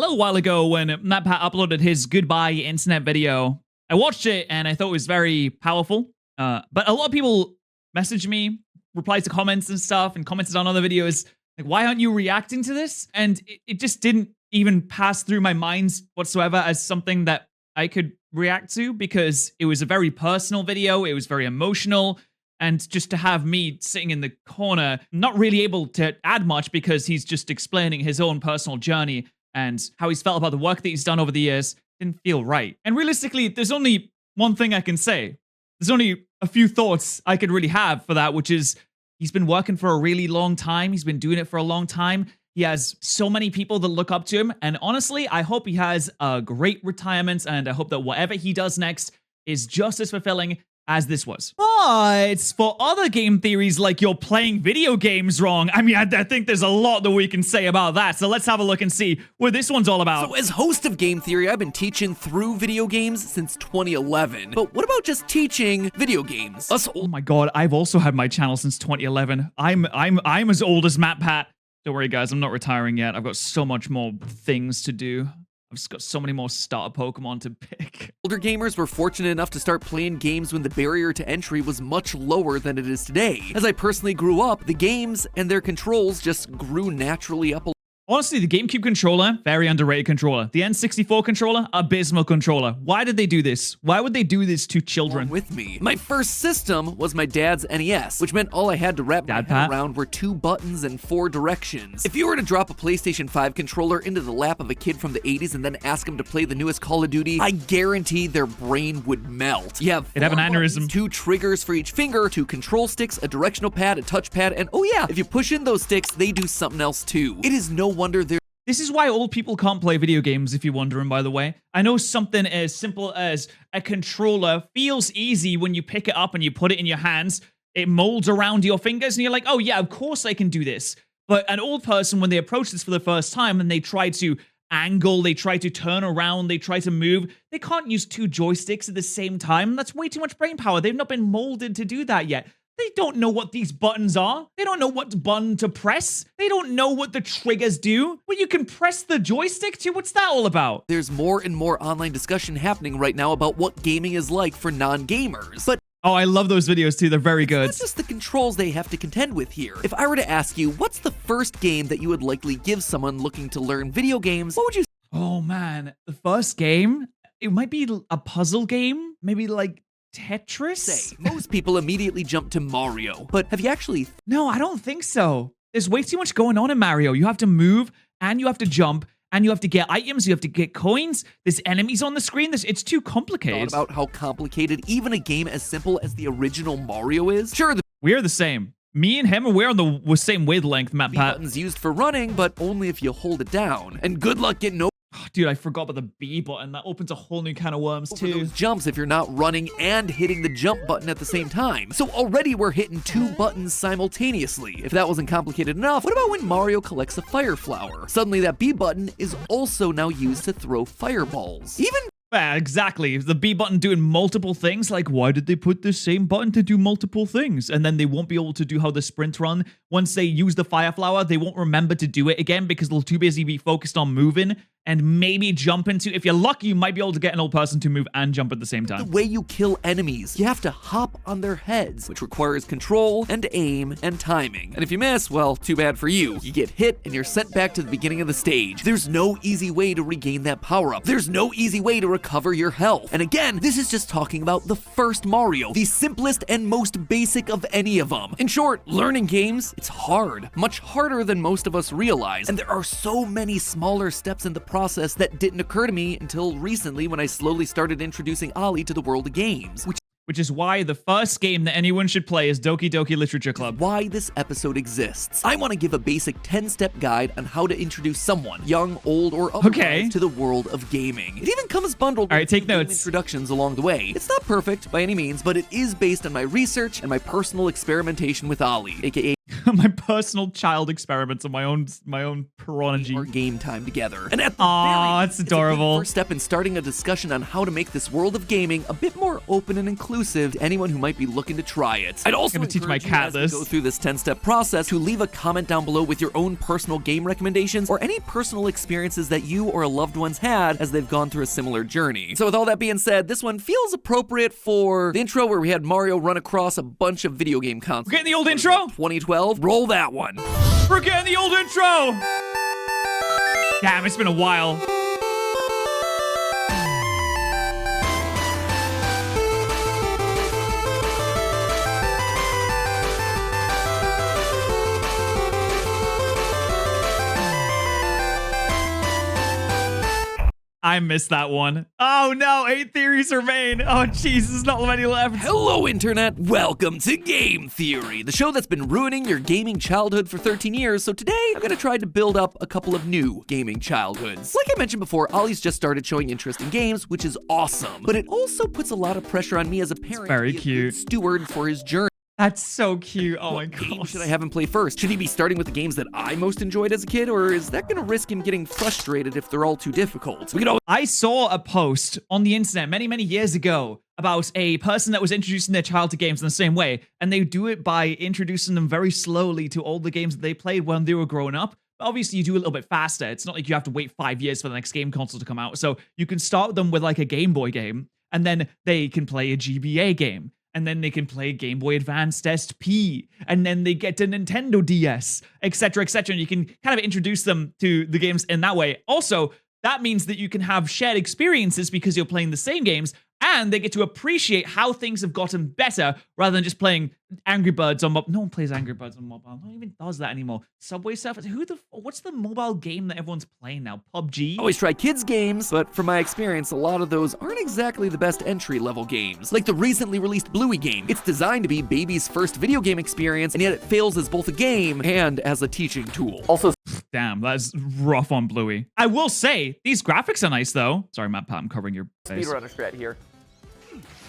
little while ago when MatPat uploaded his goodbye internet video. I watched it and I thought it was very powerful. But a lot of people messaged me, replied to comments and stuff, and commented on other videos. Like, why aren't you reacting to this? And it just didn't even pass through my mind whatsoever as something that I could react to, because it was a very personal video. It was very emotional. And just to have me sitting in the corner, not really able to add much because he's just explaining his own personal journey and how he's felt about the work that he's done over the years, didn't feel right. And realistically, there's only one thing I can say. There's only a few thoughts I could really have for that, which is he's been working for a really long time. He's been doing it for a long time. He has so many people that look up to him. And honestly, I hope he has a great retirement, and I hope that whatever he does next is just as fulfilling as this was. But for other game theories like you're playing video games wrong, I mean, I think there's a lot that we can say about that. So let's have a look and see what this one's all about. So as host of Game Theory, I've been teaching through video games since 2011. But what about just teaching video games? Oh my god, I've also had my channel since 2011. I'm as old as MatPat. Don't worry, guys, I'm not retiring yet. I've got so much more things to do. I've just got so many more starter Pokemon to pick. Older gamers were fortunate enough to start playing games when the barrier to entry was much lower than it is today. As I personally grew up, the games and their controls just grew naturally up a Honestly, the GameCube controller, very underrated controller. The N64 controller, abysmal controller. Why did they do this? Why would they do this to children? with me. My first system was my dad's NES, which meant all I had to wrap my head around were 2 buttons and 4 directions. If you were to drop a PlayStation 5 controller into the lap of a kid from the 80s and then ask him to play the newest Call of Duty, I guarantee their brain would melt. You have It'd have an aneurysm. Buttons, 2 triggers for each finger, 2 control sticks, a directional pad, a touchpad, and oh yeah, if you push in those sticks, they do something else too. It is no wonder they're This is why old people can't play video games, if you're wondering, by the way. I know something as simple as a controller feels easy when you pick it up and you put it in your hands. It molds around your fingers and you're like, oh yeah, of course I can do this. But an old person, when they approach this for the first time and they try to angle, they try to turn around, they try to move, they can't use 2 joysticks at the same time. That's way too much brain power. They've not been molded to do that yet. They don't know what these buttons are. They don't know what button to press. They don't know what the triggers do. Well, you can press the joystick to. What's that all about? There's more and more online discussion happening right now about what gaming is like for non-gamers. But oh, I love those videos too. They're very good. it's not just the controls they have to contend with here. If I were to ask you, what's the first game that you would likely give someone looking to learn video games, what would you say? Oh man, the first game? It might be a puzzle game. Maybe like Tetris? Most people immediately jump to Mario, but have you actually... No, I don't think so. There's way too much going on in Mario. You have to move, and you have to jump, and you have to get items, you have to get coins, there's enemies on the screen, it's too complicated. Thought about how complicated even a game as simple as the original Mario is? Sure, the we're the same. Me and him, we're on the same wavelength, MatPat. button's used for running, but only if you hold it down. And good luck getting over Dude, I forgot about the B button. That opens a whole new can of worms, too. those jumps if you're not running and hitting the jump button at the same time. So already we're hitting 2 buttons simultaneously. If that wasn't complicated enough, what about when Mario collects a fire flower? Suddenly that B button is also now used to throw fireballs. Even Yeah, exactly. The B button doing multiple things. Like, why did they put the same button to do multiple things? And then they won't be able to do how the sprint run. Once they use the fire flower, they won't remember to do it again because they'll too busy be focused on moving and maybe jump into... If you're lucky, you might be able to get an old person to move and jump at the same time. the way you kill enemies, you have to hop on their heads, which requires control and aim and timing. And if you miss, well, too bad for you. You get hit and you're sent back to the beginning of the stage. There's no easy way to regain that power-up. There's no easy way to recover your health. And again, this is just talking about the first Mario, the simplest and most basic of any of them. In short, learning games, it's hard. Much harder than most of us realize. And there are so many smaller steps in the process that didn't occur to me until recently when I slowly started introducing Ollie to the world of games. Which is why the first game that anyone should play is Doki Doki Literature Club. Why this episode exists. I want to give a basic 10-step guide on how to introduce someone, young, old, or otherwise, to the world of gaming. It even comes bundled with take notes. introductions along the way. It's not perfect by any means, but it is based on my research and my personal experimentation with Ollie, aka my personal child experiments on my own prodigy. Our game time together. And at the Aw, it's adorable. First step in starting a discussion on how to make this world of gaming a bit more open and inclusive to anyone who might be looking to try it. I'd also I'm gonna teach my encourage you cat as we this. go through this 10-step process to leave a comment down below with your own personal game recommendations or any personal experiences that you or a loved one's had as they've gone through a similar journey. So with all that being said, this one feels appropriate for the intro where we had Mario run across a bunch of video game consoles. We're getting the old intro? 2012, roll that one. We're getting the old intro! Damn, it's been a while. I missed that one. Oh no, 8 theories remain. Oh jeez, there's not many left. Hello internet, welcome to Game Theory, the show that's been ruining your gaming childhood for 13 years, so today I'm gonna try to build up a couple of new gaming childhoods. Like I mentioned before, Ollie's just started showing interest in games, which is awesome, but it also puts a lot of pressure on me as a parent Very to be a cute. good steward for his journey. That's so cute. Oh my What game god. should I have him play first? Should he be starting with the games that I most enjoyed as a kid, or is that gonna risk him getting frustrated if they're all too difficult? We could always I saw a post on the internet many years ago about a person that was introducing their child to games in the same way, and they do it by introducing them very slowly to all the games that they played when they were growing up. Obviously, you do it a little bit faster. It's not like you have to wait 5 years for the next game console to come out. So you can start them with like a Game Boy game, and then they can play a GBA game. And then they can play Game Boy Advance SP, and then they get to Nintendo DS, etc., etc. And you can kind of introduce them to the games in that way. Also, that means that you can have shared experiences because you're playing the same games, and they get to appreciate how things have gotten better rather than just playing Angry Birds on mobile. No one plays Angry Birds on mobile. No one even does that anymore. Subway Surfers. What's the mobile game that everyone's playing now? PUBG? always try kids games, but from my experience, a lot of those aren't exactly the best entry-level games. Like the recently released Bluey game. It's designed to be baby's first video game experience, and yet it fails as both a game and as a teaching tool. Also, Damn, that's rough on Bluey. I will say, these graphics are nice though. Sorry, Matt Pat, I'm covering your face. speedrunner strat here.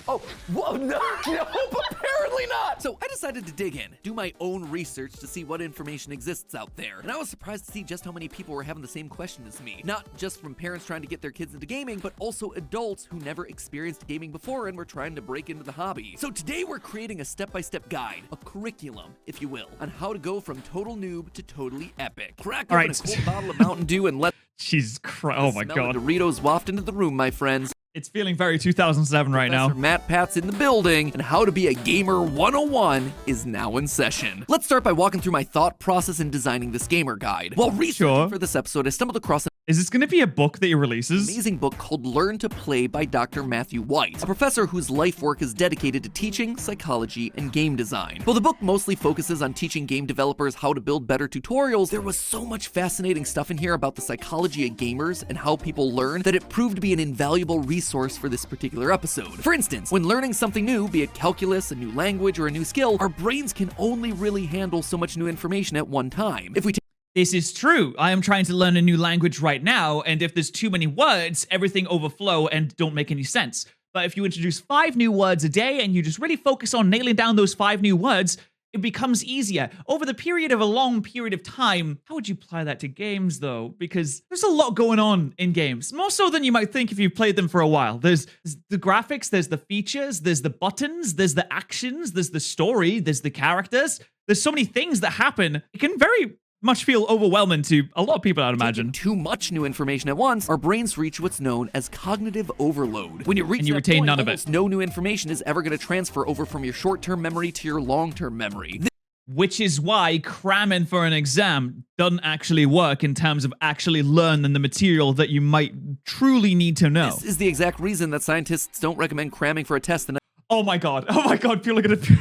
Oh, whoa, no, apparently not. So I decided to dig in, do my own research to see what information exists out there. And I was surprised to see just how many people were having the same question as me. Not just from parents trying to get their kids into gaming, but also adults who never experienced gaming before and were trying to break into the hobby. So today we're creating a step-by-step guide, a curriculum, if you will, on how to go from total noob to totally epic. Crack open a cold bottle of Mountain Dew and let Jesus Christ, oh my the god. Doritos waft into the room, my friends. It's feeling very 2007 right now. Professor Matt Pat's in the building, and How to Be a Gamer 101 is now in session. Let's start by walking through my thought process in designing this gamer guide. While researching for this episode, I stumbled across Is this going to be a book that he releases? amazing book called Learn to Play by Dr. Matthew White, a professor whose life work is dedicated to teaching, psychology, and game design. While the book mostly focuses on teaching game developers how to build better tutorials, there was so much fascinating stuff in here about the psychology of gamers and how people learn that it proved to be an invaluable resource for this particular episode. For instance, when learning something new, be it calculus, a new language, or a new skill, our brains can only really handle so much new information at one time. If we This is true. I am trying to learn a new language right now, and if there's too many words, everything overflow and don't make any sense. But if you introduce 5 new words a day and you just really focus on nailing down those 5 new words, it becomes easier. Over the period of a long period of time, how would you apply that to games though? Because there's a lot going on in games, more so than you might think if you played them for a while. There's the graphics, there's the features, there's the buttons, there's the actions, there's the story, there's the characters. There's so many things that happen. It can very much feel overwhelming to a lot of people, I'd imagine. Too much new information at once, our brains reach what's known as cognitive overload. When you reach And you that retain point, none of it. almost no new information is ever going to transfer over from your short-term memory to your long-term memory. Which is why cramming for an exam doesn't actually work in terms of actually learning the material that you might truly need to know. This is the exact reason that scientists don't recommend cramming for a test. Oh my god, people are gonna people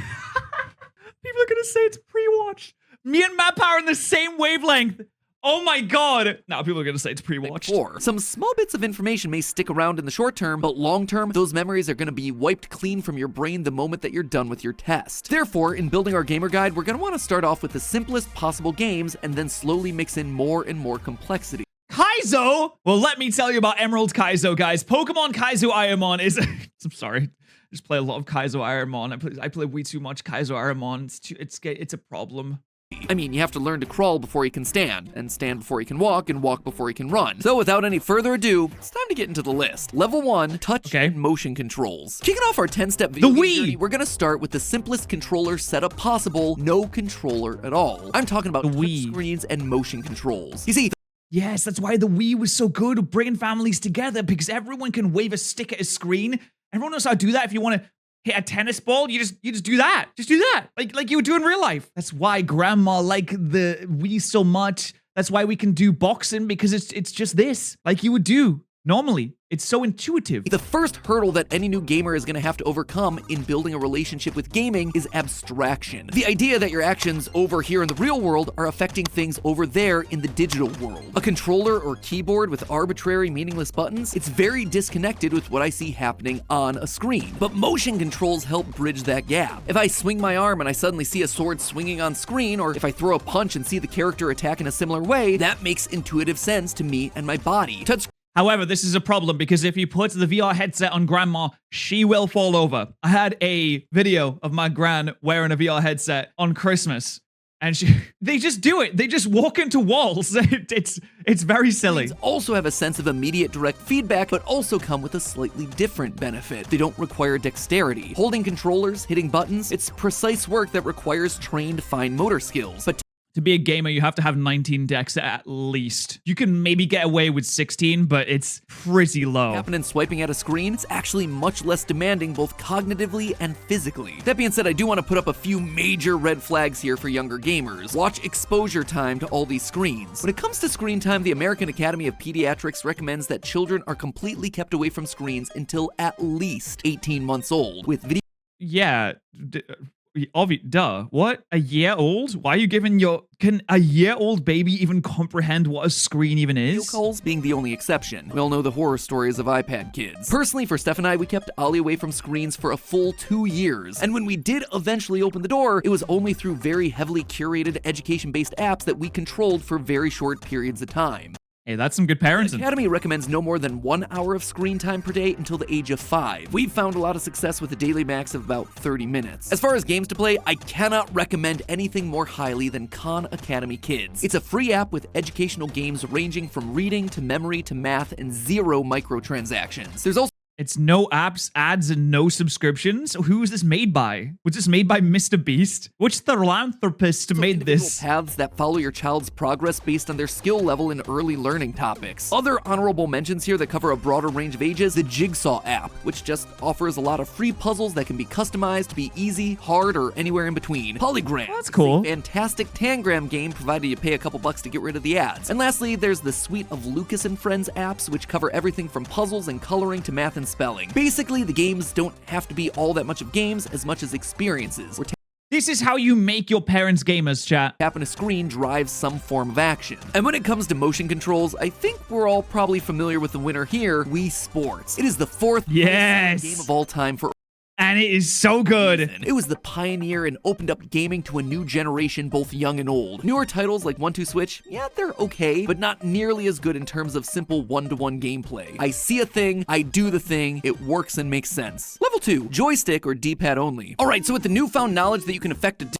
are gonna say it's pre-watched. Me and Matt Power in the same wavelength. Oh my god. Now people are gonna say it's pre-watched. Some small bits of information may stick around in the short term, but long term, those memories are going to be wiped clean from your brain the moment that you're done with your test. Therefore, in building our gamer guide, we're going to want to start off with the simplest possible games and then slowly mix in more and more complexity. Kaizo? Well, let me tell you about Emerald Kaizo, guys. Pokemon Kaizo Ironmon is... I'm sorry. I just play a lot of Kaizo Ironmon. I play way too much Kaizo Ironmon. It's a problem. I mean, you have to learn to crawl before you can stand, and stand before you can walk, and walk before you can run. So without any further ado, it's time to get into the list. Level 1, touch and motion controls. Kicking off our 10-step video game journey, we're gonna start with the simplest controller setup possible, no controller at all. I'm talking about touch screens and motion controls. You see, yes, that's why the Wii was so good at bringing families together, because everyone can wave a stick at a screen. Everyone knows how to do that. If you want to hit a tennis ball, you just do that. Just do that. Like you would do in real life. That's why grandma liked the Wii so much. That's why we can do boxing, because it's just this, like you would do normally. It's so intuitive. The first hurdle that any new gamer is going to have to overcome in building a relationship with gaming is abstraction. The idea that your actions over here in the real world are affecting things over there in the digital world. A controller or keyboard with arbitrary, meaningless buttons, it's very disconnected with what I see happening on a screen. But motion controls help bridge that gap. If I swing my arm and I suddenly see a sword swinging on screen, or if I throw a punch and see the character attack in a similar way, that makes intuitive sense to me and my body. However, this is a problem, because if you put the VR headset on grandma, she will fall over. I had a video of my gran wearing a VR headset on Christmas, and they just do it. They just walk into walls. It's very silly. Screens also have a sense of immediate direct feedback, but also come with a slightly different benefit. They don't require dexterity. Holding controllers, hitting buttons, it's precise work that requires trained fine motor skills. But to be a gamer, you have to have 19 dex at least. You can maybe get away with 16, but it's pretty low. Happening swiping at a screen, it's actually much less demanding both cognitively and physically. That being said, I do want to put up a few major red flags here for younger gamers. Watch exposure time to all these screens. When it comes to screen time, the American Academy of Pediatrics recommends that children are completely kept away from screens until at least 18 months old, with video— Yeah, duh. What? A year old? Why are you giving can a year-old baby even comprehend what a screen even is? Video calls being the only exception. We all know the horror stories of iPad kids. Personally, for Steph and I, we kept Ollie away from screens for a full 2 years. And when we did eventually open the door, it was only through very heavily curated education-based apps that we controlled for very short periods of time. Hey, that's some good parenting. The Academy recommends no more than 1 hour of screen time per day until the age of 5. We've found a lot of success with a daily max of about 30 minutes. As far as games to play, I cannot recommend anything more highly than Khan Academy Kids. It's a free app with educational games ranging from reading to memory to math and 0 microtransactions. There's also— It's no apps, ads, and no subscriptions? Who is this made by? Was this made by Mr. Beast? Which philanthropist made this? Paths that follow your child's progress based on their skill level in early learning topics. Other honorable mentions here that cover a broader range of ages: the Jigsaw app, which just offers a lot of free puzzles that can be customized to be easy, hard, or anywhere in between. Polygram. That's cool. A fantastic tangram game, provided you pay a couple bucks to get rid of the ads. And lastly, there's the suite of Lucas and Friends apps, which cover everything from puzzles and coloring to math and spelling. Basically, the games don't have to be all that much of games as much as experiences. This is how you make your parents gamers, chat. Tapping a screen drives some form of action. And when it comes to motion controls, I think we're all probably familiar with the winner here, Wii Sports. It is the 4th game of all time for— and it is so good. It was the pioneer and opened up gaming to a new generation, both young and old. Newer titles like 1-2 Switch, yeah, they're okay, but not nearly as good in terms of simple one-to-one gameplay. I see a thing, I do the thing, it works and makes sense. Level 2, joystick or D-pad only. Alright, so with the newfound knowledge that you can affect a—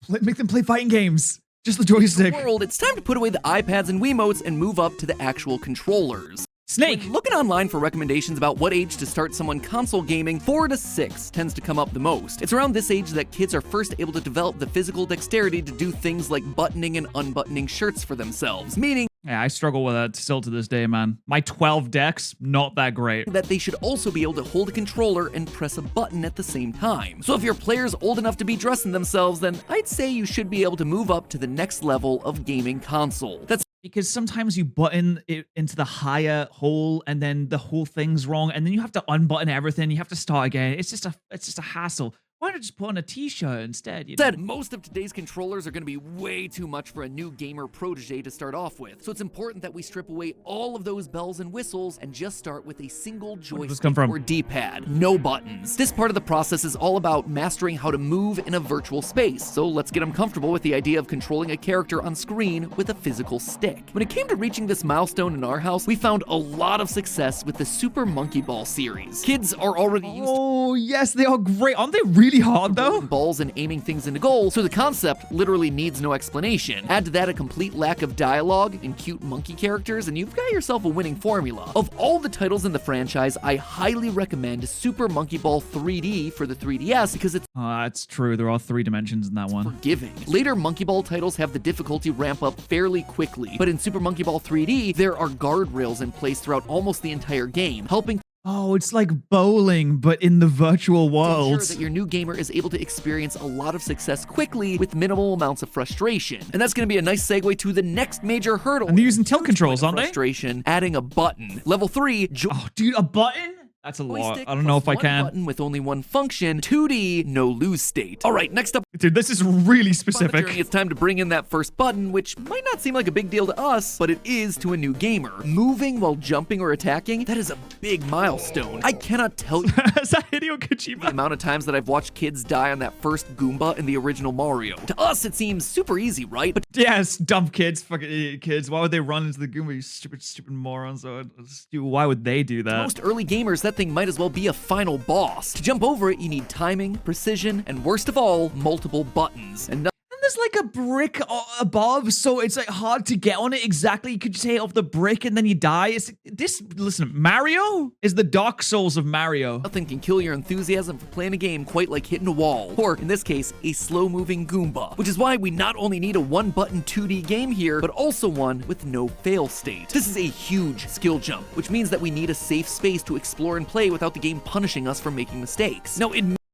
Make them play fighting games. Just the joystick. World, it's time to put away the iPads and Wiimotes and move up to the actual controllers. Snake. When looking online for recommendations about what age to start someone console gaming, 4 to 6 tends to come up the most. It's around this age that kids are first able to develop the physical dexterity to do things like buttoning and unbuttoning shirts for themselves, meaning— Yeah, I struggle with that still to this day, man. My 12 dex, not that great. That they should also be able to hold a controller and press a button at the same time. So if your player's old enough to be dressing themselves, then I'd say you should be able to move up to the next level of gaming console. That's because sometimes you button it into the higher hole and then the whole thing's wrong, and then you have to unbutton everything. You have to start again. It's just a hassle. Why not just put on a t-shirt instead? You know? Most of today's controllers are going to be way too much for a new gamer protege to start off with. So it's important that we strip away all of those bells and whistles and just start with a single joystick or D-pad. No buttons. This part of the process is all about mastering how to move in a virtual space. So let's get them comfortable with the idea of controlling a character on screen with a physical stick. When it came to reaching this milestone in our house, we found a lot of success with the Super Monkey Ball series. Kids are already used to— Oh, yes, they are great. Aren't they really really hard though? Balls and aiming things into goal, so the concept literally needs no explanation. Add to that a complete lack of dialogue and cute monkey characters, and you've got yourself a winning formula. Of all the titles in the franchise, I highly recommend Super Monkey Ball 3D for the 3DS because it's That's true. There are 3 dimensions in that one. forgiving. Later Monkey Ball titles have the difficulty ramp up fairly quickly, but in Super Monkey Ball 3D, there are guardrails in place throughout almost the entire game, helping Oh, it's like bowling, but in the virtual world. ensure that your new gamer is able to experience a lot of success quickly with minimal amounts of frustration. And that's going to be a nice segue to the next major hurdle. And they're using tilt controls, aren't they? Frustration, adding a button. Level 3, Oh, dude, a button? That's a lot. joystick I don't know if I plus one can. button with only one function, 2D, no lose state. All right, next up, Dude, this is really on the specific. journey, it's time to bring in that first button, which might not seem like a big deal to us, but it is to a new gamer. Moving while jumping or attacking, that is a big milestone. I cannot tell you Is that Hideo the Kojima? amount of times that I've watched kids die on that first Goomba in the original Mario. To us, it seems super easy, right? But Yes, dumb kids, fucking idiot kids. Why would they run into the Goomba, you stupid morons? Why would they do to that? most early gamers, that thing might as well be a final boss. To jump over it, you need timing, precision, and worst of all, multiple buttons. And And there's like a brick above, so it's like hard to get on it exactly. You could just hit off the brick and then you die. Listen, Mario is the Dark Souls of Mario. nothing can kill your enthusiasm for playing a game quite like hitting a wall, or in this case, a slow-moving Goomba. Which is why we not only need a one-button 2D game here, but also one with no fail state. This is a huge skill jump, which means that we need a safe space to explore and play without the game punishing us for making mistakes. Now,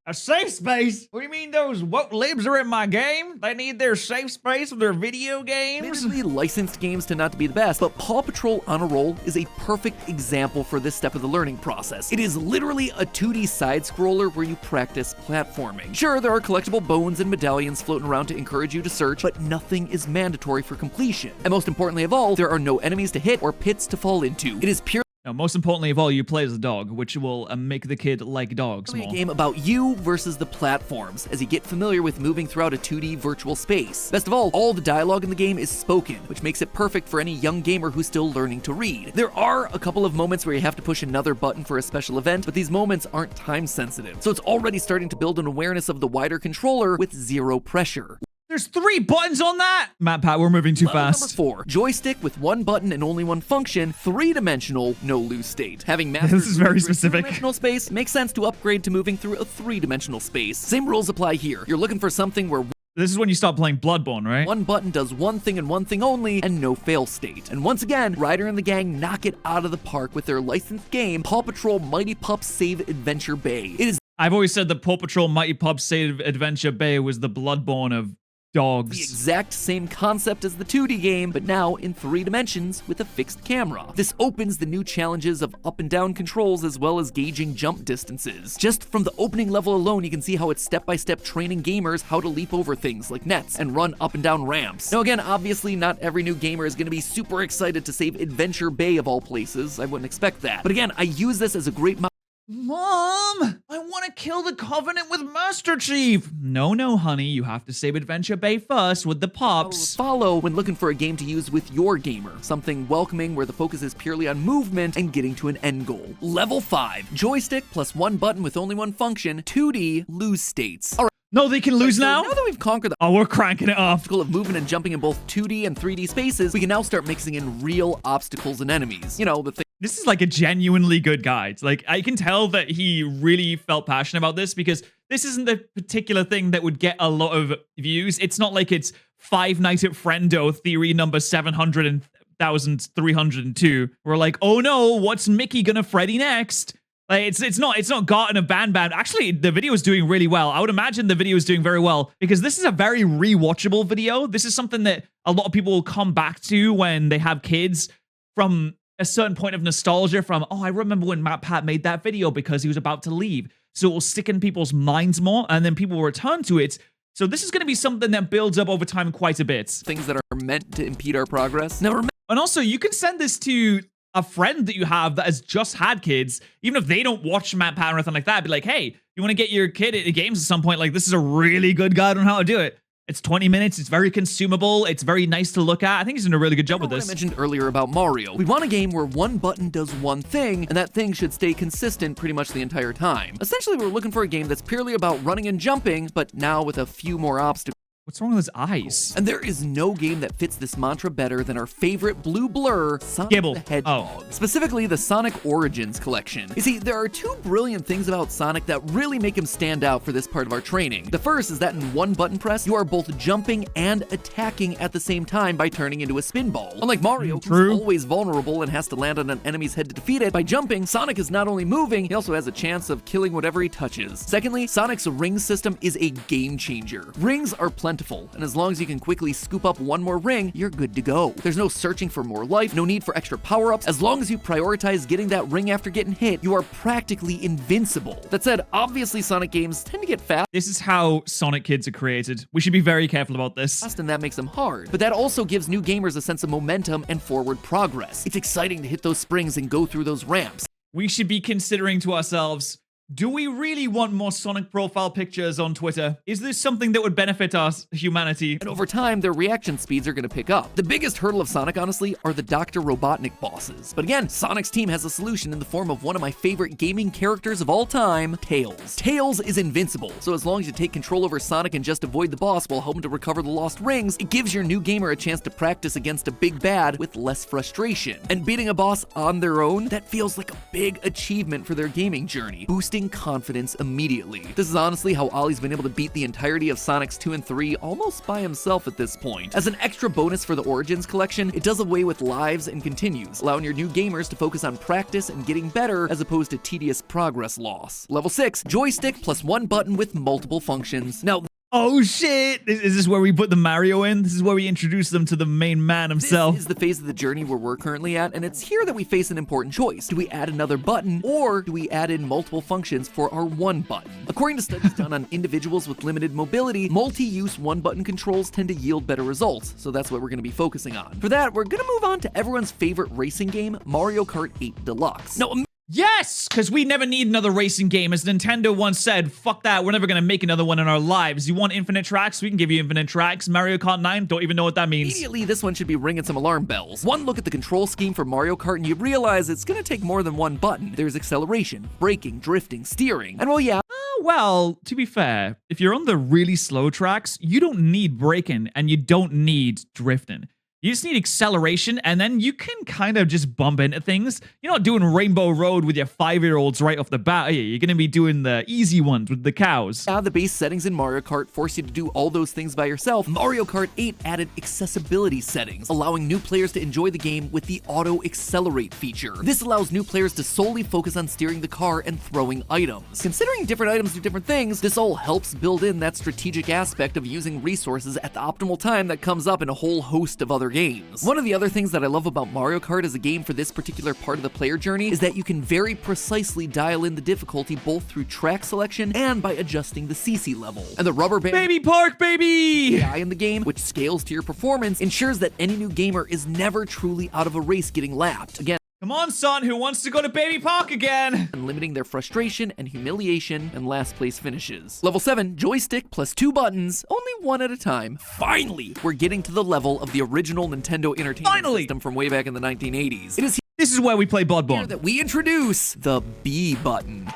A safe space? What do you mean those woke libs are in my game? They need their safe space of their video games? admittedly, licensed games tend not to be the best, but Paw Patrol on a Roll is a perfect example for this step of the learning process. It is literally a 2D side-scroller where you practice platforming. Sure, there are collectible bones and medallions floating around to encourage you to search, but nothing is mandatory for completion. And most importantly of all, there are no enemies to hit or pits to fall into. It is purely No, most importantly of all, you play as a dog, which will make the kid like dogs a more. game about you versus the platforms as you get familiar with moving throughout a 2D virtual space. Best of all the dialogue in the game is spoken, which makes it perfect for any young gamer who's still learning to read. There are a couple of moments where you have to push another button for a special event, but these moments aren't time sensitive, so it's already starting to build an awareness of the wider controller with zero pressure. There's 3 buttons on that! Pat, we're moving too Level fast. Number 4, joystick with one button and only one function, 3-dimensional, no lose state. Having mastered This is very moving through a specific. 2-dimensional space makes sense to upgrade to moving through a 3-dimensional space. Same rules apply here. You're looking for something where This is when you start playing Bloodborne, right? one button does one thing and one thing only, and no fail state. And once again, Ryder and the gang knock it out of the park with their licensed game, Paw Patrol Mighty Pups Save Adventure Bay. It is I've always said that Paw Patrol Mighty Pups Save Adventure Bay was the Bloodborne of dogs. the exact same concept as the 2D game, but now in 3 dimensions with a fixed camera. This opens the new challenges of up and down controls as well as gauging jump distances. Just from the opening level alone, you can see how it's step-by-step training gamers how to leap over things like nets and run up and down ramps. Now again, obviously not every new gamer is going to be super excited to save Adventure Bay of all places. I wouldn't expect that. But again, I use this as a great Mom, I want to kill the Covenant with Master Chief. No, honey, you have to save Adventure Bay first with the pups. follow when looking for a game to use with your gamer. Something welcoming where the focus is purely on movement and getting to an end goal. Level 5, joystick plus one button with only one function, 2D lose states. All right, No, they can lose so now? now that we've conquered the Oh, we're cranking it up. obstacle of moving and jumping in both 2D and 3D spaces, we can now start mixing in real obstacles and enemies. You know, the thing This is like a genuinely good guide. Like, I can tell that he really felt passionate about this because this isn't the particular thing that would get a lot of views. It's not like it's Five Nights at Friendo theory number 700,302. We're like, oh no, what's Mickey gonna Freddy next? Like, it's not gotten a ban. Actually, the video is doing really well. I would imagine the video is doing very well because this is a very rewatchable video. This is something that a lot of people will come back to when they have kids from a certain point of nostalgia from, oh, I remember when Pat made that video because he was about to leave. So it will stick in people's minds more and then people will return to it. So this is going to be something that builds up over time quite a bit. things that are meant to impede our progress. Now remember, And also, you can send this to a friend that you have that has just had kids, even if they don't watch Pat or anything like that. Be like, hey, you want to get your kid into games at some point? Like, this is a really good guide on how to do it. It's 20 minutes. It's very consumable. It's very nice to look at. I think he's doing a really good job with Remember this. what I mentioned earlier about Mario. We want a game where one button does one thing, and that thing should stay consistent pretty much the entire time. Essentially, we're looking for a game that's purely about running and jumping, but now with a few more obstacles. What's wrong with his eyes? And there is no game that fits this mantra better than our favorite blue blur, Sonic Gibble. the Hedgehog. Oh. Specifically, the Sonic Origins collection. You see, there are two brilliant things about Sonic that really make him stand out for this part of our training. The first is that in one button press, you are both jumping and attacking at the same time by turning into a spin ball. Unlike Mario, True. who's always vulnerable and has to land on an enemy's head to defeat it, by jumping, Sonic is not only moving, he also has a chance of killing whatever he touches. Secondly, Sonic's ring system is a game changer. Rings are plentiful, and as long as you can quickly scoop up one more ring, you're good to go. There's no searching for more life, no need for extra power-ups. As long as you prioritize getting that ring after getting hit, you are practically invincible. That said, obviously Sonic games tend to get fast, This is how Sonic kids are created. We should be very careful about this. and that makes them hard. But that also gives new gamers a sense of momentum and forward progress. It's exciting to hit those springs and go through those ramps. We should be considering to ourselves, do we really want more Sonic profile pictures on Twitter? Is this something that would benefit us, humanity? And over time, their reaction speeds are going to pick up. The biggest hurdle of Sonic, honestly, are the Dr. Robotnik bosses. But again, Sonic's team has a solution in the form of one of my favorite gaming characters of all time, Tails. Tails is invincible, so as long as you take control over Sonic and just avoid the boss while hoping to recover the lost rings, it gives your new gamer a chance to practice against a big bad with less frustration. And beating a boss on their own, that feels like a big achievement for their gaming journey, boosting confidence immediately. This is honestly how Ollie's been able to beat the entirety of Sonic's 2 and 3 almost by himself at this point. As an extra bonus for the Origins collection, it does away with lives and continues, allowing your new gamers to focus on practice and getting better as opposed to tedious progress loss. Level 6, joystick plus one button with multiple functions. Now, Oh shit! Is this where we put the Mario in? This is where we introduce them to the main man himself. this is the phase of the journey where we're currently at, and it's here that we face an important choice. Do we add another button, or do we add in multiple functions for our one button? According to studies done on individuals with limited mobility, multi-use one-button controls tend to yield better results, so that's what we're going to be focusing on. For that, we're going to move on to everyone's favorite racing game, Mario Kart 8 Deluxe. Now, Yes! Because we never need another racing game. As Nintendo once said, fuck that, we're never gonna make another one in our lives. You want infinite tracks? We can give you infinite tracks. Mario Kart 9, don't even know what that means. immediately, this one should be ringing some alarm bells. One look at the control scheme for Mario Kart and you realize it's gonna take more than one button. There's acceleration, braking, drifting, steering, and well, yeah, Well, to be fair, if you're on the really slow tracks, you don't need braking and you don't need drifting. You just need acceleration, and then you can kind of just bump into things. You're not doing Rainbow Road with your 5-year-olds right off the bat, are you? You're going to be doing the easy ones with the cows. the base settings in Mario Kart force you to do all those things by yourself. Mario Kart 8 added accessibility settings, allowing new players to enjoy the game with the auto accelerate feature. This allows new players to solely focus on steering the car and throwing items. Considering different items do different things, this all helps build in that strategic aspect of using resources at the optimal time that comes up in a whole host of other games. One of the other things that I love about Mario Kart as a game for this particular part of the player journey is that you can very precisely dial in the difficulty both through track selection and by adjusting the CC level. And the rubber band Baby Park, baby! AI in the game, which scales to your performance, ensures that any new gamer is never truly out of a race getting lapped. Again, Come on, son, who wants to go to Baby Park again? and limiting their frustration and humiliation and last place finishes. Level 7, joystick plus 2 buttons, only one at a time. Finally, we're getting to the level of the original Nintendo Entertainment System from way back in the 1980s. It is This is where we play here Bloodborne. that we introduce the B button.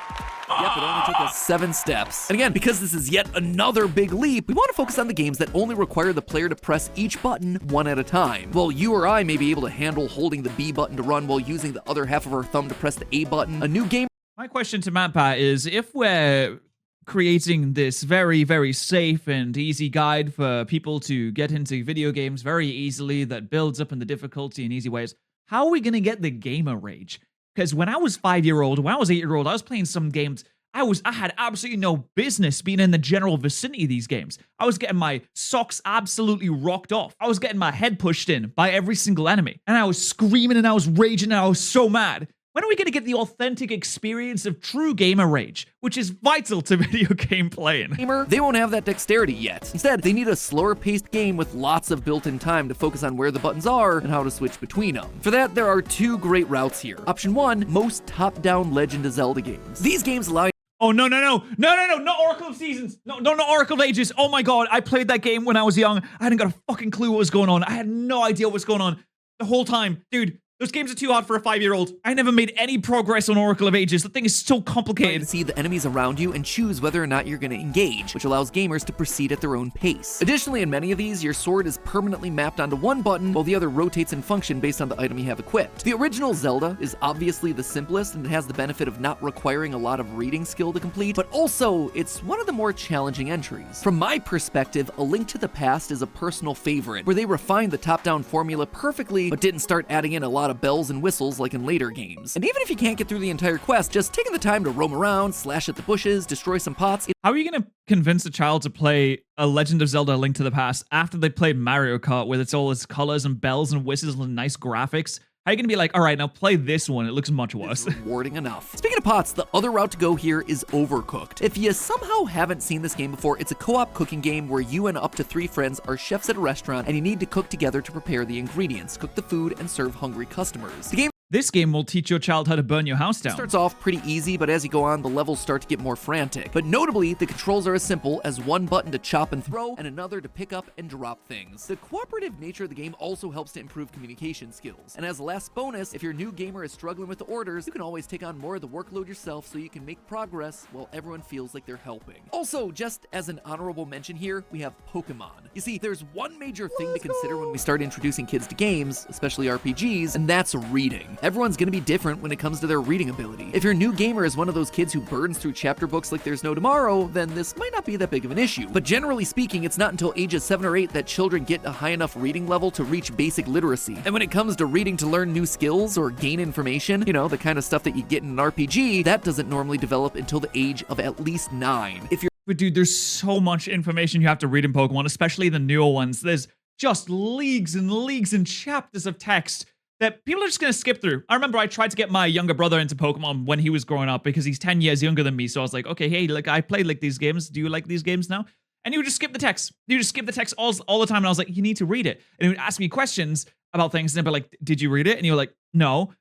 Yep, it only took us 7 steps. And again, because this is yet another big leap, we want to focus on the games that only require the player to press each button one at a time. While you or I may be able to handle holding the B button to run while using the other half of our thumb to press the A button, a new game My question to MatPat is, if we're creating this very, very safe and easy guide for people to get into video games very easily that builds up in the difficulty in easy ways, how are we going to get the gamer rage? Because when I was 5-year-old, when I was 8-year-old, I was playing some games. I had absolutely no business being in the general vicinity of these games. I was getting my socks absolutely rocked off. I was getting my head pushed in by every single enemy. And I was screaming and I was raging and I was so mad. When are we going to get the authentic experience of true gamer rage, which is vital to video game playing? gamer, they won't have that dexterity yet. Instead, they need a slower paced game with lots of built-in time to focus on where the buttons are and how to switch between them. For that, there are 2 great routes here. Option 1, most top-down Legend of Zelda games. These games allow Oh, no, not Oracle of Seasons. No, not Oracle of Ages. Oh my god, I played that game when I was young. I hadn't got a fucking clue what was going on. I had no idea what was going on the whole time. Dude, those games are too hard for a 5-year-old. I never made any progress on Oracle of Ages. The thing is so complicated. See the enemies around you and choose whether or not you're going to engage, which allows gamers to proceed at their own pace. Additionally, in many of these, your sword is permanently mapped onto one button, while the other rotates in function based on the item you have equipped. The original Zelda is obviously the simplest, and it has the benefit of not requiring a lot of reading skill to complete, but also, it's one of the more challenging entries. From my perspective, A Link to the Past is a personal favorite, where they refined the top-down formula perfectly, but didn't start adding in a lot of bells and whistles like in later games. And even if you can't get through the entire quest, just taking the time to roam around, slash at the bushes, destroy some pots. How are you going to convince a child to play A Legend of Zelda: A Link to the Past after they played Mario Kart with its colors and bells and whistles and nice graphics? How are you going to be like, all right, now play this one. It looks much worse. It's rewarding enough. Speaking of pots, the other route to go here is Overcooked. If you somehow haven't seen this game before, it's a co-op cooking game where you and up to 3 friends are chefs at a restaurant, and you need to cook together to prepare the ingredients, cook the food, and serve hungry customers. This game will teach your child how to burn your house down. It starts off pretty easy, but as you go on, the levels start to get more frantic. But notably, the controls are as simple as one button to chop and throw, and another to pick up and drop things. The cooperative nature of the game also helps to improve communication skills. And as a last bonus, if your new gamer is struggling with the orders, you can always take on more of the workload yourself so you can make progress while everyone feels like they're helping. Also, just as an honorable mention here, we have Pokemon. You see, there's one major thing to consider when we start introducing kids to games, especially RPGs, and that's reading. Everyone's going to be different when it comes to their reading ability. If your new gamer is one of those kids who burns through chapter books like there's no tomorrow, then this might not be that big of an issue. But generally speaking, it's not until ages 7 or 8 that children get a high enough reading level to reach basic literacy. And when it comes to reading to learn new skills or gain information, you know, the kind of stuff that you get in an RPG, that doesn't normally develop until the age of at least 9. But dude, there's so much information you have to read in Pokemon, especially the newer ones. There's just leagues and chapters of text that people are just going to skip through. I remember I tried to get my younger brother into Pokemon when he was growing up because he's 10 years younger than me. So I was like, okay, hey, like I played like these games. Do you like these games now? And he would just skip the text. You just skip the text all the time. And I was like, you need to read it. And he would ask me questions about things. And I'd be like, did you read it? And you were like, no.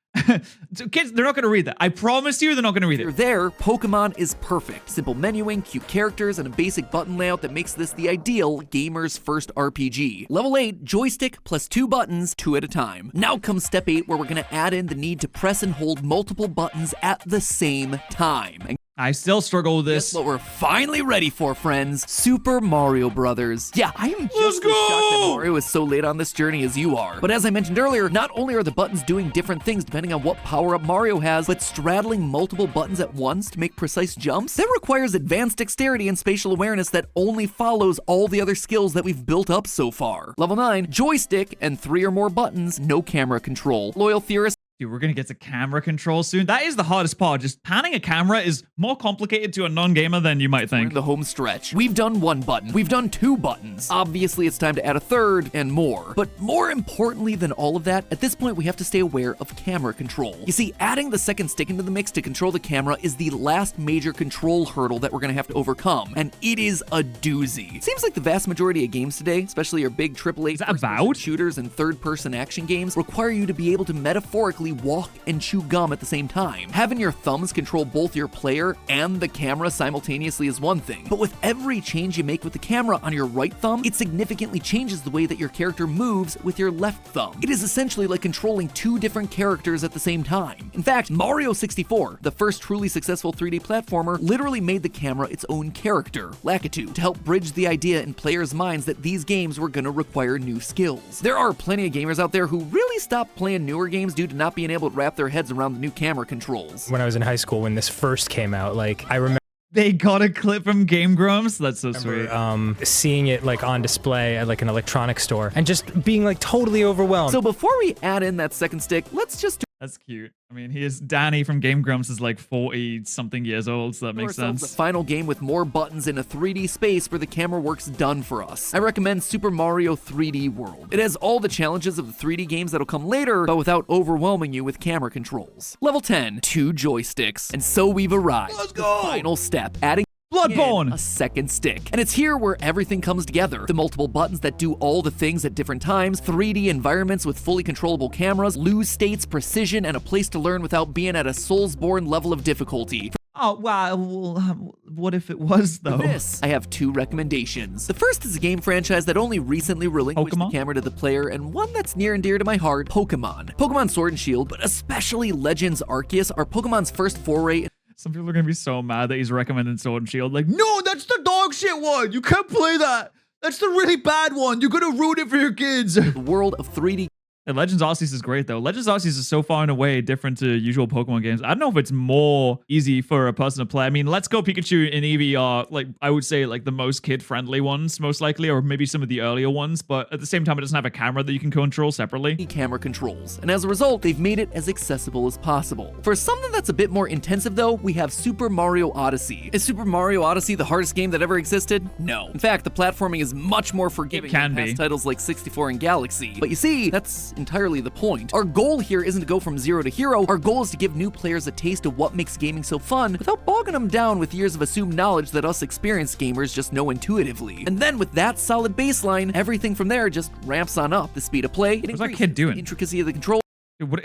So kids, they're not going to read that. I promise you, they're not going to read it. If you're there, Pokemon is perfect. Simple menuing, cute characters, and a basic button layout that makes this the ideal gamer's first RPG. Level 8, joystick plus 2 buttons, 2 at a time. Now comes step 8, where we're going to add in the need to press and hold multiple buttons at the same time. And I still struggle with this. guess what we're finally ready for, friends? Super Mario Brothers. Yeah, I am just as shocked that Mario is so late on this journey as you are. But as I mentioned earlier, not only are the buttons doing different things depending on what power-up Mario has, but straddling multiple buttons at once to make precise jumps, that requires advanced dexterity and spatial awareness that only follows all the other skills that we've built up so far. Level 9, joystick and 3 or more buttons, no camera control. Loyal theorists. Dude, we're going to get to camera control soon. That is the hardest part. Just panning a camera is more complicated to a non-gamer than you might think. We're in the home stretch. We've done 1 button. We've done 2 buttons. Obviously, it's time to add a 3rd and more. But more importantly than all of that, at this point, we have to stay aware of camera control. You see, adding the 2nd stick into the mix to control the camera is the last major control hurdle that we're going to have to overcome. And it is a doozy. Seems like the vast majority of games today, especially your big AAA Avowed shooters and third-person action games, require you to be able to metaphorically walk and chew gum at the same time. Having your thumbs control both your player and the camera simultaneously is one thing, but with every change you make with the camera on your right thumb, it significantly changes the way that your character moves with your left thumb. It is essentially like controlling 2 different characters at the same time. In fact, Mario 64, the first truly successful 3D platformer, literally made the camera its own character, Lakitu, to help bridge the idea in players' minds that these games were going to require new skills. There are plenty of gamers out there who really stopped playing newer games due to not being able to wrap their heads around the new camera controls. When I was in high school, when this first came out, like, I remember they got a clip from Game Grumps. That's so sweet. Seeing it like on display at like an electronics store and just being like totally overwhelmed. So before we add in that 2nd stick, let's just That's cute. I mean, Danny from Game Grumps is like 40-something years old, so that makes sense. The final game with more buttons in a 3D space where the camera work's done for us. I recommend Super Mario 3D World. It has all the challenges of the 3D games that'll come later, but without overwhelming you with camera controls. Level 10, 2 joysticks. And so we've arrived. Let's go! The final step, adding Bloodborne! a 2nd stick. And it's here where everything comes together. The multiple buttons that do all the things at different times, 3D environments with fully controllable cameras, lose states, precision, and a place to learn without being at a Soulsborne level of difficulty. Oh, wow. Well, what if it was, though? For this, I have 2 recommendations. The first is a game franchise that only recently relinquished Pokemon? the camera to the player, and one that's near and dear to my heart, Pokemon. Pokemon Sword and Shield, but especially Legends Arceus, are Pokemon's first foray. Some people are going to be so mad that he's recommending Sword and Shield. Like, no, that's the dog shit one. You can't play that. That's the really bad one. You're going to ruin it for your kids. The world of 3D. And Legends Arceus is great, though. Legends Arceus is so far and away different to usual Pokemon games. I don't know if it's more easy for a person to play. I mean, Let's Go Pikachu and Eevee are, like, I would say, like, the most kid-friendly ones, most likely, or maybe some of the earlier ones. But at the same time, it doesn't have a camera that you can control separately. Camera controls, and as a result, they've made it as accessible as possible. For something that's a bit more intensive, though, we have Super Mario Odyssey. Is Super Mario Odyssey the hardest game that ever existed? No. In fact, the platforming is much more forgiving than past titles like 64 and Galaxy. But you see, that's entirely the point. Our goal here isn't to go from zero to hero. Our goal is to give new players a taste of what makes gaming so fun without bogging them down with years of assumed knowledge that us experienced gamers just know intuitively. And then with that solid baseline, everything from there just ramps on up. The speed of play, What's that kid doing? the intricacy of the control. What?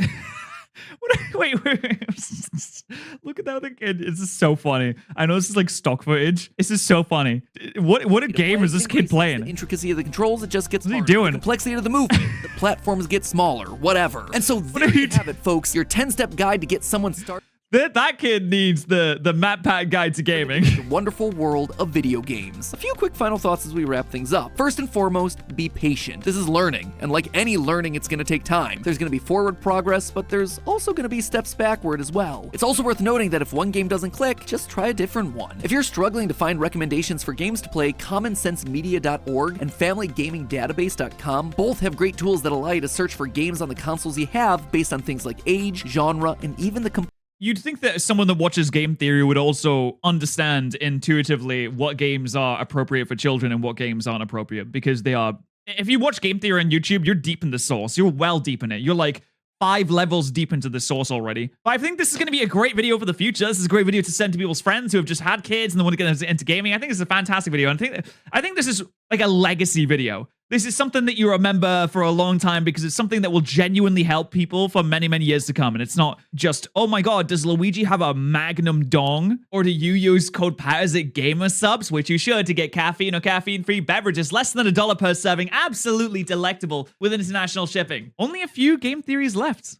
Wait. Look at that other kid. This is so funny. I know this is like stock footage. This is so funny. What a game is this kid playing? The intricacy of the controls, it just gets harder. What are you doing? The complexity of the movement, the platforms get smaller, whatever. And so there you have it, folks. Your 10-step guide to get someone started. That kid needs the map pack guide to gaming. The wonderful world of video games. A few quick final thoughts as we wrap things up. First and foremost, be patient. This is learning, and like any learning, it's gonna take time. There's gonna be forward progress, but there's also gonna be steps backward as well. It's also worth noting that if one game doesn't click, just try a different one. If you're struggling to find recommendations for games to play, commonsensemedia.org and familygamingdatabase.com both have great tools that allow you to search for games on the consoles you have based on things like age, genre, and even the You'd think that someone that watches game theory would also understand intuitively what games are appropriate for children and what games aren't appropriate, because they are. If you watch game theory on YouTube, you're deep in the source. You're well deep in it. You're like 5 levels deep into the source already. But I think this is going to be a great video for the future. This is a great video to send to people's friends who have just had kids and they want to get into gaming. I think it's a fantastic video. And I think this is like a legacy video. This is something that you remember for a long time because it's something that will genuinely help people for many, many years to come. And it's not just, oh my God, does Luigi have a Magnum dong? Or do you use code Patterrz at Gamer Subs, which you should, to get caffeine or caffeine-free beverages less than $1 per serving, absolutely delectable with international shipping. Only a few game theories left.